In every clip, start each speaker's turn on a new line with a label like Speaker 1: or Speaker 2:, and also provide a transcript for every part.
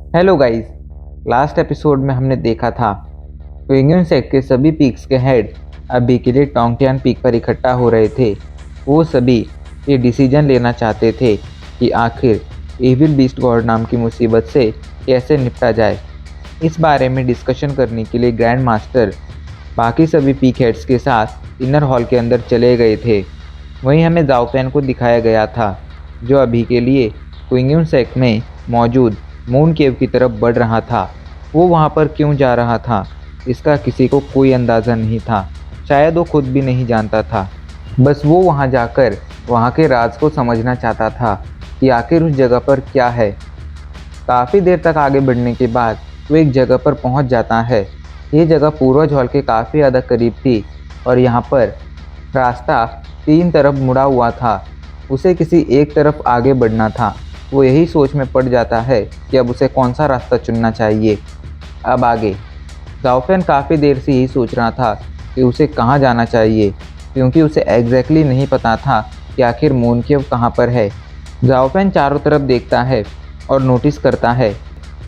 Speaker 1: Hello guys. Last episode में हमने देखा था पेंगुइन सेक्ट के सभी पीक्स के हेड अभी के लिए टोंगटियान पीक पर इकट्ठा हो रहे थे। वो सभी ये डिसीजन लेना चाहते थे कि आखिर एविल बीस्ट गॉड नाम की मुसीबत से कैसे निपटा जाए। इस बारे में डिस्कशन करने के लिए ग्रैंड मास्टर बाकी सभी पीक हेड्स के साथ इनर हॉल के अंदर चले गए थे। वहीं हमें जाओपेन को दिखाया गया था जो अभी के लिए क्विंगुन सेक्ट में मौजूद मून केव की तरफ बढ़ रहा था। वो वहाँ पर क्यों जा रहा था इसका किसी को कोई अंदाज़ा नहीं था। शायद वो खुद भी नहीं जानता था। बस वो वहाँ जाकर वहाँ के राज को समझना चाहता था कि आखिर उस जगह पर क्या है। काफ़ी देर तक आगे बढ़ने के बाद वो एक जगह पर पहुँच जाता है। ये जगह पूर्वज हॉल के काफ़ी ज़्यादा करीब थी और यहाँ पर रास्ता तीन तरफ मुड़ा हुआ था। उसे किसी एक तरफ आगे बढ़ना था। वो यही सोच में पड़ जाता है कि अब उसे कौन सा रास्ता चुनना चाहिए। अब आगे जाओफेन काफ़ी देर से यही सोच रहा था कि उसे कहाँ जाना चाहिए, क्योंकि उसे एग्जैक्टली नहीं पता था कि आखिर मून केव कहाँ पर है। जाओफेन चारों तरफ देखता है और नोटिस करता है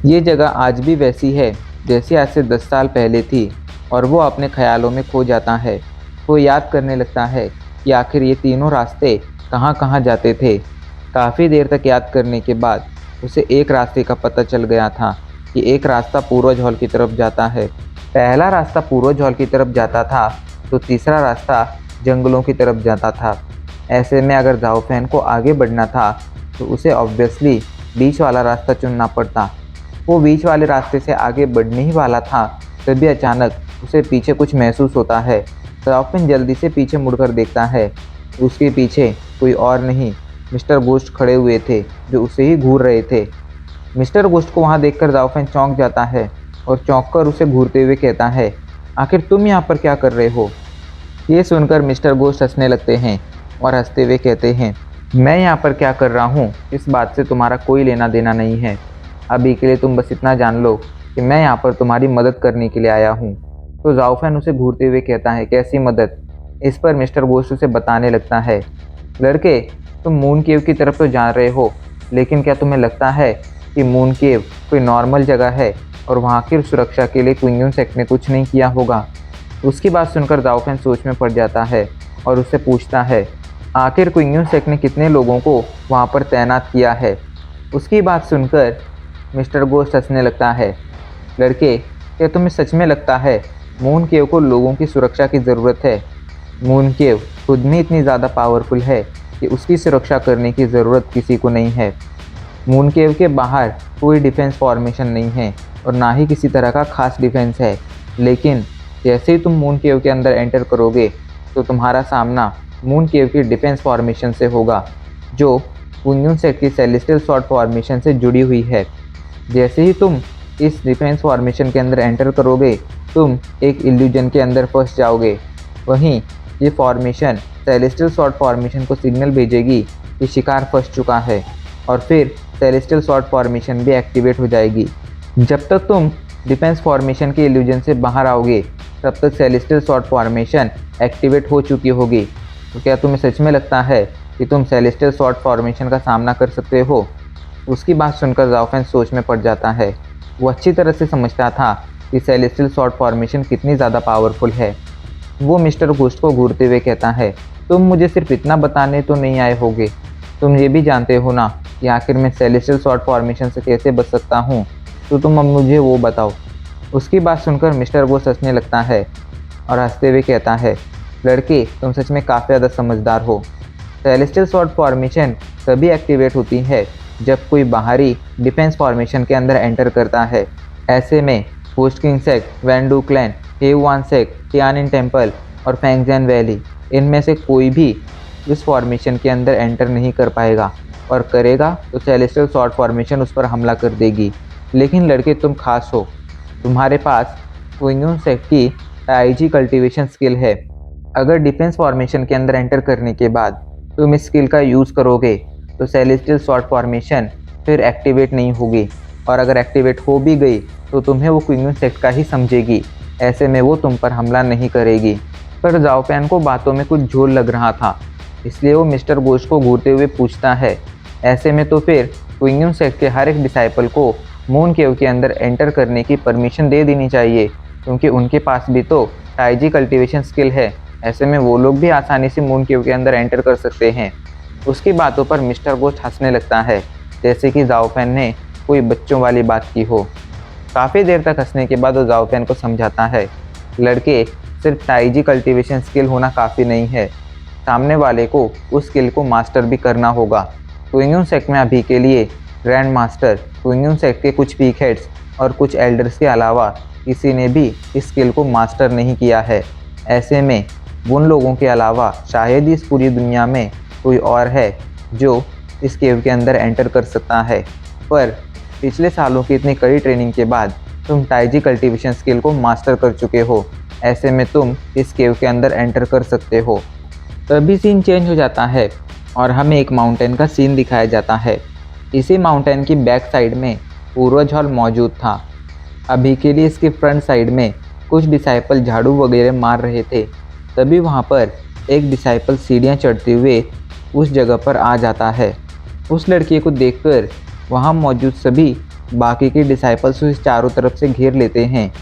Speaker 1: ये जगह आज भी वैसी है जैसी आज से 10 साल पहले थी। और वो अपने ख्यालों में खो जाता है। वो याद करने लगता है कि आखिर ये तीनों रास्ते कहाँ कहाँ जाते थे। काफ़ी देर तक याद करने के बाद उसे एक रास्ते का पता चल गया था कि एक रास्ता पूर्वज हॉल की तरफ जाता है। पहला रास्ता पूर्वज हॉल की तरफ जाता था तो तीसरा रास्ता जंगलों की तरफ जाता था। ऐसे में अगर जाओफेन को आगे बढ़ना था तो उसे ऑब्वियसली बीच वाला रास्ता चुनना पड़ता। वो बीच वाले रास्ते से आगे बढ़ने ही वाला था तभी अचानक उसे पीछे कुछ महसूस होता है। जाओफेन जल्दी से पीछे मुड़कर देखता है। उसके पीछे कोई और नहीं, मिस्टर गोस्ट खड़े हुए थे जो उसे ही घूर रहे थे। मिस्टर गोस्ट को वहाँ देखकर जाओफेन चौंक जाता है और चौंक कर उसे घूरते हुए कहता है, आखिर तुम यहाँ पर क्या कर रहे हो। ये सुनकर मिस्टर गोस्ट हंसने लगते हैं और हंसते हुए कहते हैं, मैं यहाँ पर क्या कर रहा हूँ इस बात से तुम्हारा कोई लेना देना नहीं है। अभी के लिए तुम बस इतना जान लो कि मैं यहाँ पर तुम्हारी मदद करने के लिए आया हूँ। तो जाओफेन उसे घूरते हुए कहता है, कैसी मदद। इस पर मिस्टर गोस्ट उसे बताने लगता है, लड़के तुम मून केव की तरफ तो जा रहे हो, लेकिन क्या तुम्हें लगता है कि मून केव कोई नॉर्मल जगह है और वहाँ की सुरक्षा के लिए क्विंगुन सेक्ट ने कुछ नहीं किया होगा। उसकी बात सुनकर जाओफेन सोच में पड़ जाता है और उससे पूछता है, आखिर क्विंगुन सेक्ट ने कितने लोगों को वहाँ पर तैनात किया है। उसकी बात सुनकर मिस्टर गोस्ट हंसने लगता है, लड़के क्या तुम्हें सच में लगता है मून केव को लोगों की सुरक्षा की ज़रूरत है। मून केव खुद में इतनी ज़्यादा पावरफुल है कि उसकी सुरक्षा करने की ज़रूरत किसी को नहीं है। मून केव के बाहर कोई डिफेंस फॉर्मेशन नहीं है और ना ही किसी तरह का खास डिफेंस है। लेकिन जैसे ही तुम मून केव के अंदर एंटर करोगे तो तुम्हारा सामना मून केव की डिफेंस फॉर्मेशन से होगा जो क्विंगुन सेक्ट की सेलेस्टियल स्वॉर्ड फॉर्मेशन से जुड़ी हुई है। जैसे ही तुम इस डिफेंस फॉर्मेशन के अंदर एंटर करोगे तुम एक इल्यूजन के अंदर फंस जाओगे। वहीं ये फॉर्मेशन सेलेस्टियल स्वॉर्ड फॉर्मेशन को सिग्नल भेजेगी कि शिकार फंस चुका है और फिर सेलेस्टियल स्वॉर्ड फॉर्मेशन भी एक्टिवेट हो जाएगी। जब तक तुम डिफेंस फॉर्मेशन के इल्यूजन से बाहर आओगे तब तक सेलेस्टियल स्वॉर्ड फॉर्मेशन एक्टिवेट हो चुकी होगी। तो क्या तुम्हें सच में लगता है कि तुम सेलेस्टियल स्वॉर्ड फॉर्मेशन का सामना कर सकते हो। उसकी बात सुनकर जाओफेन सोच में पड़ जाता है। वो अच्छी तरह से समझता था कि सेलेस्टियल स्वॉर्ड फॉर्मेशन कितनी ज़्यादा पावरफुल है। वो मिस्टर गोस्ट को घूरते हुए कहता है, तुम मुझे सिर्फ इतना बताने तो नहीं आए होगे, तुम ये भी जानते हो ना कि आखिर मैं सेलेस्टियल स्वॉर्ड फॉर्मेशन से कैसे बच सकता हूँ। तो तुम अब मुझे वो बताओ। उसकी बात सुनकर मिस्टर गोस्ट हंसने लगता है और हंसते हुए कहता है, लड़के तुम सच में काफ़ी ज़्यादा समझदार हो। सेलेस्टियल स्वॉर्ड फॉर्मेशन तभी एक्टिवेट होती है जब कोई बाहरी डिफेंस फॉर्मेशन के अंदर एंटर करता है। ऐसे में post king sect, Wandu clan, heaven sect, Tianyin temple और फैंगजैन वैली, इनमें से कोई भी इस फॉर्मेशन के अंदर एंटर नहीं कर पाएगा और करेगा तो सेलेस्टियल स्वॉर्ड फॉर्मेशन उस पर हमला कर देगी। लेकिन लड़के तुम खास हो, तुम्हारे पास क्विंगुन सेक्ट की टाइजी कल्टीवेशन स्किल है। अगर डिफेंस फॉर्मेशन के अंदर एंटर करने के बाद तुम इस स्किल का यूज़ करोगे तो सेलेस्टियल स्वॉर्ड फॉर्मेशन फिर एक्टिवेट नहीं होगी और अगर एक्टिवेट हो भी गई तो तुम्हें वो क्विंगुन सेक्ट का ही समझेगी। ऐसे में वो तुम पर हमला नहीं करेगी। पर जाओपेन को बातों में कुछ झोल लग रहा था, इसलिए वो मिस्टर गोस्ट को घूरते हुए पूछता है, ऐसे में तो फिर क्विंगुन सेक्ट के हर एक डिसाइपल को मून केव के अंदर एंटर करने की परमिशन दे देनी चाहिए, क्योंकि उनके पास भी तो टाइजी कल्टीवेशन स्किल है। ऐसे में वो लोग भी आसानी से मून केव के अंदर एंटर कर सकते हैं। उसकी बातों पर मिस्टर गोस्ट हंसने लगता है, जैसे कि जाओ फैन ने कोई बच्चों वाली बात की हो। काफ़ी देर तक हंसने के बाद वो जाओ फैन को समझाता है, लड़के, सिर्फ टाइजी कल्टीवेशन स्किल होना काफ़ी नहीं है, सामने वाले को उस स्किल को मास्टर भी करना होगा। क्विंगन सेक्ट में अभी के लिए ग्रैंड मास्टर, क्विंगन सेक्ट के कुछ पीक हेड्स और कुछ एल्डर्स के अलावा किसी ने भी इस स्किल को मास्टर नहीं किया है। ऐसे में उन लोगों के अलावा शायद ही इस पूरी दुनिया में कोई और है जो इस केव के अंदर एंटर कर सकता है। पर पिछले सालों की इतनी कड़ी ट्रेनिंग के बाद तुम टाइजी कल्टीवेशन स्किल को मास्टर कर चुके हो, ऐसे में तुम इस केव के अंदर एंटर कर सकते हो। तभी सीन चेंज हो जाता है और हमें एक माउंटेन का सीन दिखाया जाता है। इसी माउंटेन की बैक साइड में पूर्वज हॉल मौजूद था। अभी के लिए इसके फ्रंट साइड में कुछ डिसाइपल झाड़ू वगैरह मार रहे थे। तभी वहाँ पर एक डिसाइपल सीढ़ियाँ चढ़ते हुए उस जगह पर आ जाता है। उस लड़के को देखकर वहाँ मौजूद सभी बाकी के डिसाइपल्स उसे चारों तरफ से घेर लेते हैं।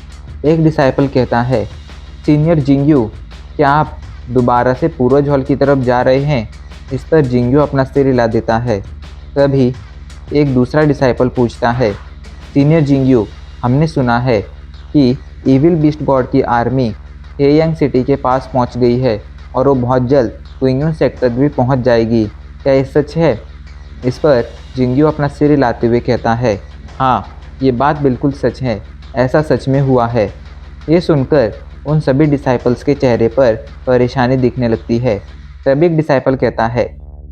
Speaker 1: एक डिसाइपल कहता है, सीनियर जिंग्यू, क्या आप दोबारा से पूर्वज हॉल की तरफ जा रहे हैं? इस पर जिंग्यू अपना सिर हिला देता है। तभी एक दूसरा डिसाइपल पूछता है, सीनियर जिंग्यू, हमने सुना है कि इविल बीस्ट गॉड की आर्मी हेयंग सिटी के पास पहुंच गई है और वो बहुत जल्द क्विंगन सेक्ट तक भी पहुंच जाएगी, क्या ये सच है? इस पर जिंग्यू अपना सिर हिलाते हुए कहता है, हाँ, ये बात बिल्कुल सच है, ऐसा सच में हुआ है। ये सुनकर उन सभी डिसाइपल्स के चेहरे पर परेशानी दिखने लगती है। तभी एक डिसाइपल कहता है,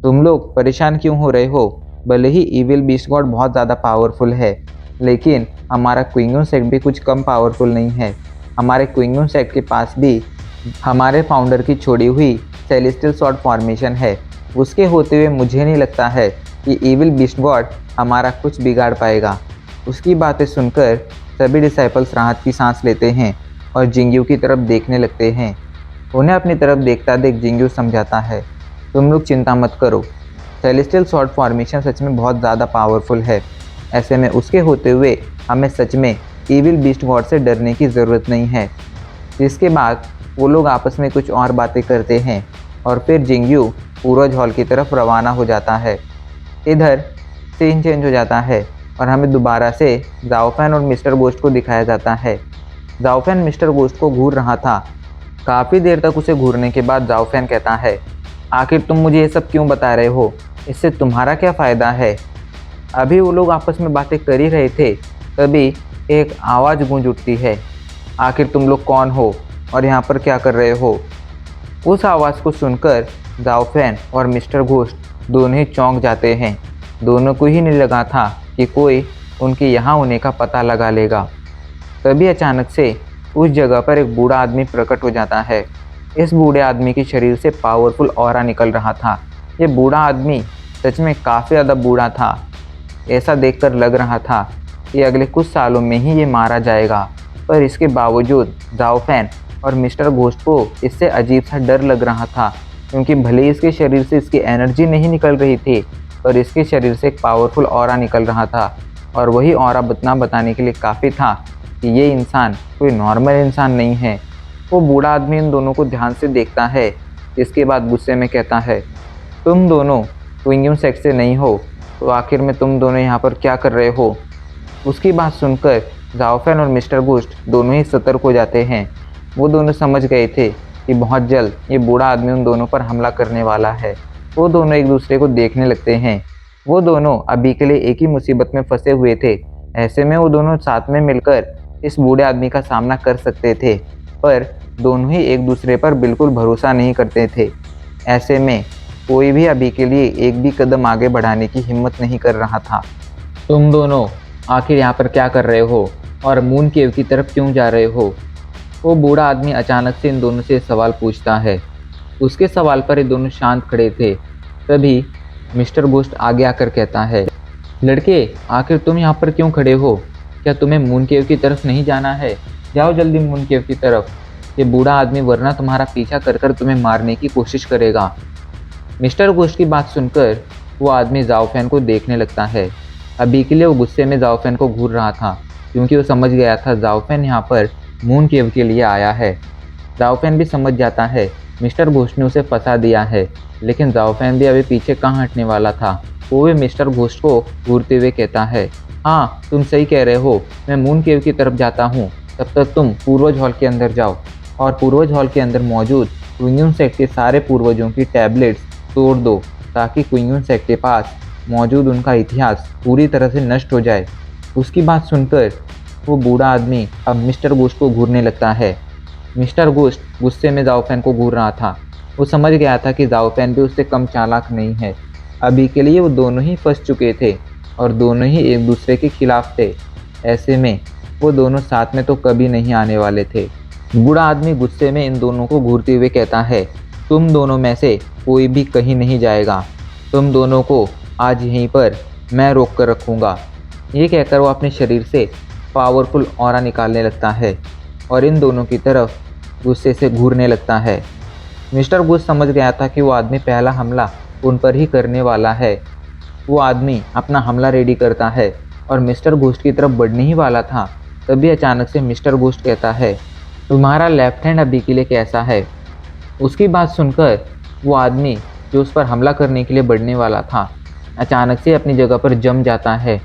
Speaker 1: तुम लोग परेशान क्यों हो रहे हो? भले ही इविल बीस्ट गॉड बहुत ज़्यादा पावरफुल है, लेकिन हमारा क्विंगन सेक्ट भी कुछ कम पावरफुल नहीं है। हमारे क्विंगन सेक्ट के पास भी हमारे फाउंडर की छोड़ी हुई सेलेस्टियल स्वॉर्ड फॉर्मेशन है। उसके होते हुए मुझे नहीं लगता है कि इविल बीस्ट गॉड हमारा कुछ बिगाड़ पाएगा। उसकी बातें सुनकर सभी डिसाइपल्स राहत की सांस लेते हैं और जिंग्यू की तरफ देखने लगते हैं। उन्हें अपनी तरफ देखता देख जिंग्यू समझाता है, तुम लोग चिंता मत करो, सेलेस्टियल स्वॉर्ड फॉर्मेशन सच में बहुत ज़्यादा पावरफुल है। ऐसे में उसके होते हुए हमें सच में इविल बीस्ट गॉड से डरने की ज़रूरत नहीं है। जिसके बाद वो लोग आपस में कुछ और बातें करते हैं और फिर जिंग्यू पूर्वज हॉल की तरफ रवाना हो जाता है। इधर सीन चेंज हो जाता है और हमें दोबारा से जाओ फैन और मिस्टर गोस्ट को दिखाया जाता है। जाओ फैन मिस्टर गोस्ट को घूर रहा था। काफ़ी देर तक उसे घूरने के बाद जाओ फैन कहता है, आखिर तुम मुझे ये सब क्यों बता रहे हो? इससे तुम्हारा क्या फ़ायदा है? अभी वो लोग आपस में बातें कर ही रहे थे, तभी एक आवाज़ गूंज उठती है, आखिर तुम लोग कौन हो और यहाँ पर क्या कर रहे हो? उस आवाज़ को सुनकर जाओ फैन और मिस्टर घोस्ट दोनों ही चौंक जाते हैं। दोनों को ही नहीं लगा था कि कोई उनके यहाँ होने का पता लगा लेगा। तभी अचानक से उस जगह पर एक बूढ़ा आदमी प्रकट हो जाता है। इस बूढ़े आदमी के शरीर से पावरफुल ऑरा निकल रहा था। ये बूढ़ा आदमी सच में काफ़ी ज़्यादा बूढ़ा था। ऐसा देखकर लग रहा था कि अगले कुछ सालों में ही ये मारा जाएगा, पर इसके बावजूद जाओ फैन और मिस्टर घोस्ट को इससे अजीब सा डर लग रहा था, क्योंकि भले ही इसके शरीर से इसकी एनर्जी नहीं निकल रही थी, पर इसके शरीर से एक पावरफुल ऑरा निकल रहा था और वही ऑरा बताने के लिए काफ़ी था कि ये इंसान कोई नॉर्मल इंसान नहीं है। वो बूढ़ा आदमी इन दोनों को ध्यान से देखता है, इसके बाद गुस्से में कहता है, तुम दोनों क्विंगन सेक्ट से नहीं हो, तो आखिर में तुम दोनों यहाँ पर क्या कर रहे हो? उसकी बात सुनकर जाओ फैन और मिस्टर घोस्ट दोनों ही सतर्क हो जाते हैं। वो दोनों समझ गए थे कि बहुत जल्द ये बूढ़ा आदमी उन दोनों पर हमला करने वाला है। वो दोनों एक दूसरे को देखने लगते हैं। वो दोनों अभी के लिए एक ही मुसीबत में फंसे हुए थे। ऐसे में वो दोनों साथ में मिलकर इस बूढ़े आदमी का सामना कर सकते थे, पर दोनों ही एक दूसरे पर बिल्कुल भरोसा नहीं करते थे। ऐसे में कोई भी अभी के लिए एक भी कदम आगे बढ़ाने की हिम्मत नहीं कर रहा था। तुम दोनों आखिर यहाँ पर क्या कर रहे हो और मून केव की तरफ क्यों जा रहे हो? वो बूढ़ा आदमी अचानक से इन दोनों से सवाल पूछता है। उसके सवाल पर ये दोनों शांत खड़े थे। तभी मिस्टर घोस्ट आगे आकर कहता है, लड़के, आखिर तुम यहाँ पर क्यों खड़े हो? क्या तुम्हें मून केव की तरफ नहीं जाना है? जाओ जल्दी मून केव की तरफ। ये बूढ़ा आदमी वरना तुम्हारा पीछा कर कर तुम्हें मारने की कोशिश करेगा। मिस्टर घोस्ट की बात सुनकर वो आदमी जाओ फैन को देखने लगता है। अभी के लिए वो गुस्से में जाओफेन को घूर रहा था, क्योंकि वो समझ गया था जाओफेन यहाँ पर मून केव के लिए आया है। जाओफेन भी समझ जाता है मिस्टर घोस्ट ने उसे फंसा दिया है, लेकिन जाओफेन भी अभी पीछे कहाँ हटने वाला था। वो भी मिस्टर घोस्ट को घूरते हुए कहता है, हाँ तुम सही कह रहे हो, मैं मून केव की तरफ जाता हूँ, तब तक तुम पूर्वज हॉल के अंदर जाओ और पूर्वज हॉल के अंदर मौजूद क्विंगन सेक्ट के सारे पूर्वजों की टैबलेट्स तोड़ दो, ताकि क्विंगन सेक्ट के पास मौजूद उनका इतिहास पूरी तरह से नष्ट हो जाए। उसकी बात सुनकर वो बूढ़ा आदमी अब मिस्टर घोस्ट को घूरने लगता है। मिस्टर घोस्ट गुस्से में जाओफेन को घूर रहा था। वो समझ गया था कि जाओफेन भी उससे कम चालाक नहीं है। अभी के लिए वो दोनों ही फंस चुके थे और दोनों ही एक दूसरे के खिलाफ थे। ऐसे में वो दोनों साथ में तो कभी नहीं आने वाले थे। बूढ़ा आदमी गुस्से में इन दोनों को घूरते हुए कहता है, तुम दोनों में से कोई भी कहीं नहीं जाएगा, तुम दोनों को आज यहीं पर मैं रोक कर रखूँगा। ये कहकर वो अपने शरीर से पावरफुल ऑरा निकालने लगता है और इन दोनों की तरफ गुस्से से घूरने लगता है। मिस्टर घोस्ट समझ गया था कि वो आदमी पहला हमला उन पर ही करने वाला है। वो आदमी अपना हमला रेडी करता है और मिस्टर घोस्ट की तरफ बढ़ने ही वाला था। तभी अचानक से मिस्टर घोस्ट कहता है, तुम्हारा लेफ्ट हैंड अभी के लिए कैसा है? उसकी बात सुनकर वो आदमी जो उस पर हमला करने के लिए बढ़ने वाला था, अचानक से अपनी जगह पर जम जाता है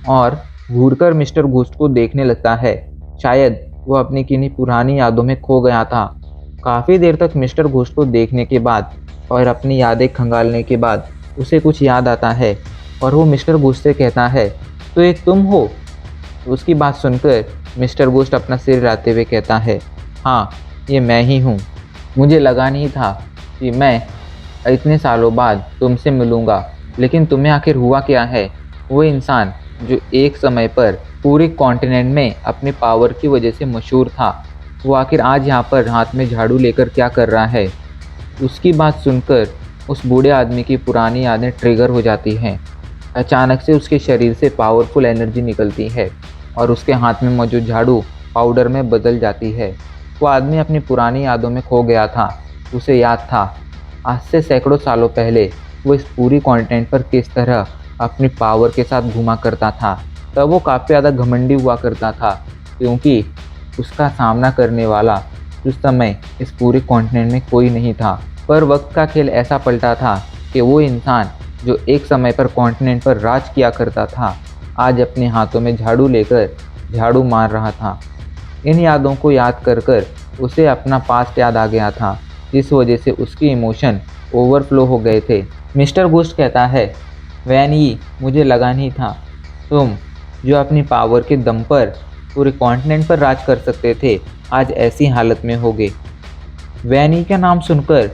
Speaker 1: और घूरकर मिस्टर घोस्ट को देखने लगता है। शायद वो अपनी किन्हीं पुरानी यादों में खो गया था। काफ़ी देर तक मिस्टर घोस्ट को देखने के बाद और अपनी यादें खंगालने के बाद उसे कुछ याद आता है और वो मिस्टर घोस्ट से कहता है, तो ये तुम हो? उसकी बात सुनकर मिस्टर घोस्ट अपना सिर हिलाते हुए कहता है, हाँ ये मैं ही हूँ। मुझे लगा नहीं था कि मैं इतने सालों बाद तुमसे मिलूँगा, लेकिन तुम्हें आखिर हुआ क्या है? वो इंसान जो एक समय पर पूरे कॉन्टिनेंट में अपने पावर की वजह से मशहूर था, वो आखिर आज यहाँ पर हाथ में झाड़ू लेकर क्या कर रहा है? उसकी बात सुनकर उस बूढ़े आदमी की पुरानी यादें ट्रिगर हो जाती हैं। अचानक से उसके शरीर से पावरफुल एनर्जी निकलती है और उसके हाथ में मौजूद झाड़ू पाउडर में बदल जाती है। वो आदमी अपनी पुरानी यादों में खो गया था। उसे याद था आज से सैकड़ों सालों पहले वो इस पूरी कॉन्टिनेंट पर किस तरह अपनी पावर के साथ घुमा करता था। तब वो काफ़ी ज़्यादा घमंडी हुआ करता था, क्योंकि उसका सामना करने वाला उस समय इस पूरे कॉन्टिनेंट में कोई नहीं था। पर वक्त का खेल ऐसा पलटा था कि वो इंसान जो एक समय पर कॉन्टिनेंट पर राज किया करता था, आज अपने हाथों में झाड़ू लेकर झाड़ू मार रहा था। इन यादों को याद कर कर उसे अपना पास्ट याद आ गया था, जिस वजह से उसके इमोशन ओवरफ्लो हो गए थे। मिस्टर घोस्ट कहता है, वैन यी, मुझे लगा नहीं था तुम जो अपनी पावर के दम पर पूरे कॉन्टिनेंट पर राज कर सकते थे, आज ऐसी हालत में होगे। वैन यी का नाम सुनकर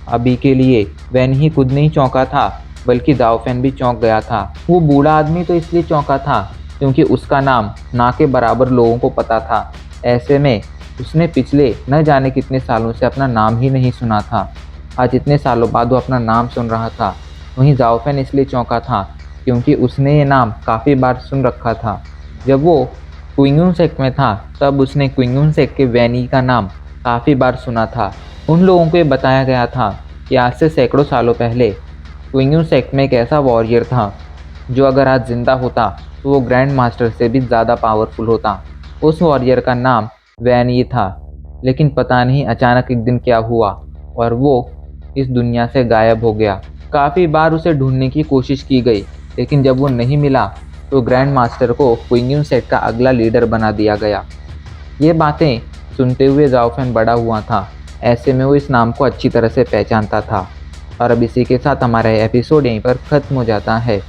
Speaker 1: अभी के लिए वैन ही खुद नहीं चौंका था, बल्कि जाओफेन भी चौंक गया था। वो बूढ़ा आदमी तो इसलिए चौंका था क्योंकि उसका नाम ना के बराबर लोगों को पता था। ऐसे में उसने पिछले न जाने कितने सालों से अपना नाम ही नहीं सुना था। आज इतने सालों बाद वो अपना नाम सुन रहा था। वहीं जाओफेन इसलिए चौंका था क्योंकि उसने ये नाम काफ़ी बार सुन रखा था। जब वो क्विंगन सेक्ट में था तब उसने क्विंगन सेक्ट के वैन यी का नाम काफ़ी बार सुना था। उन लोगों को ये बताया गया था कि आज से सैकड़ों सालों पहले क्विंगन सेक्ट में एक ऐसा वॉरियर था जो अगर आज जिंदा होता तो वो ग्रैंड मास्टर से भी ज़्यादा पावरफुल होता। उस वॉरियर का नाम वैन यी था, लेकिन पता नहीं अचानक एक दिन क्या हुआ और वो इस दुनिया से गायब हो गया। काफ़ी बार उसे ढूंढने की कोशिश की गई, लेकिन जब वो नहीं मिला तो ग्रैंड मास्टर को क्विंगन सेक्ट का अगला लीडर बना दिया गया। ये बातें सुनते हुए जाओफेन बड़ा हुआ था। ऐसे में वो इस नाम को अच्छी तरह से पहचानता था। और अब इसी के साथ हमारा एपिसोड यहीं पर ख़त्म हो जाता है।